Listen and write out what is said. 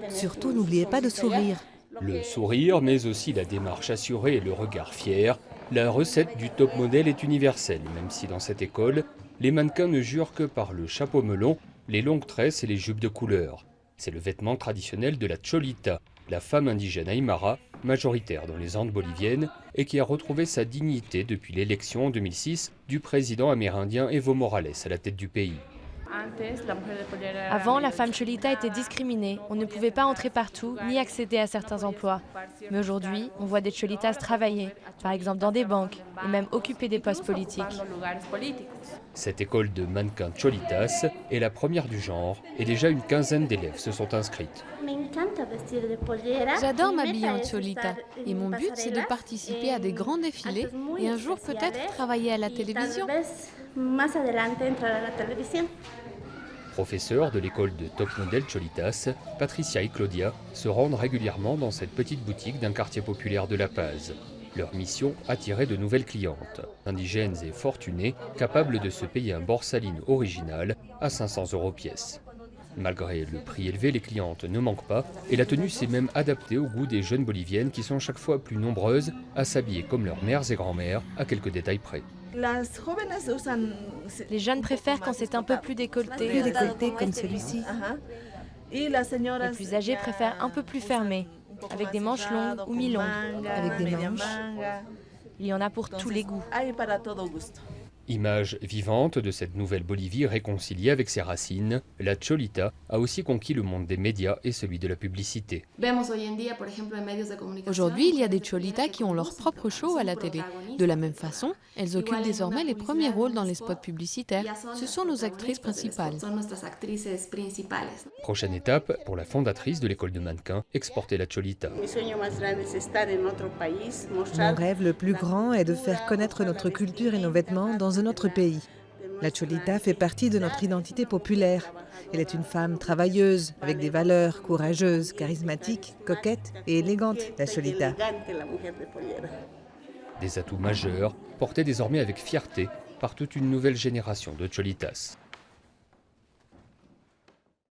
Surtout, n'oubliez pas de sourire. Le sourire, mais aussi la démarche assurée et le regard fier, la recette du top modèle est universelle, même si dans cette école, les mannequins ne jurent que par le chapeau melon, les longues tresses et les jupes de couleur. C'est le vêtement traditionnel de la cholita, la femme indigène aymara, majoritaire dans les Andes boliviennes, et qui a retrouvé sa dignité depuis l'élection en 2006 du président amérindien Evo Morales à la tête du pays. Avant, la femme cholita était discriminée. On ne pouvait pas entrer partout, ni accéder à certains emplois. Mais aujourd'hui, on voit des cholitas travailler, par exemple dans des banques, et même occuper des postes politiques. Cette école de mannequins cholitas est la première du genre, et déjà une quinzaine d'élèves se sont inscrites. J'adore m'habiller en cholita et mon but c'est de participer à des grands défilés et un jour peut-être travailler à la télévision. Professeurs de l'école de top modèle Cholitas, Patricia et Claudia se rendent régulièrement dans cette petite boutique d'un quartier populaire de La Paz. Leur mission, attirer de nouvelles clientes, indigènes et fortunées, capables de se payer un borsaline original à 500 € pièce. Malgré le prix élevé, les clientes ne manquent pas et la tenue s'est même adaptée au goût des jeunes boliviennes qui sont chaque fois plus nombreuses à s'habiller comme leurs mères et grand-mères à quelques détails près. Les jeunes préfèrent quand c'est un peu plus décolleté. Plus décolleté comme celui-ci. Les plus âgés préfèrent un peu plus fermé, avec des manches longues ou mi-longues. Avec des manches. Il y en a pour tous les goûts. Image vivante de cette nouvelle Bolivie réconciliée avec ses racines, la cholita a aussi conquis le monde des médias et celui de la publicité. Aujourd'hui, il y a des cholitas qui ont leur propre show à la télé. De la même façon, elles occupent désormais les premiers rôles dans les spots publicitaires. Ce sont nos actrices principales. Prochaine étape pour la fondatrice de l'école de mannequins, exporter la cholita. Mon rêve le plus grand est de faire connaître notre culture et nos vêtements dans un autre pays. La cholita fait partie de notre identité populaire. Elle est une femme travailleuse, avec des valeurs, courageuse, charismatique, coquette et élégante, la cholita. Des atouts majeurs, portés désormais avec fierté par toute une nouvelle génération de cholitas.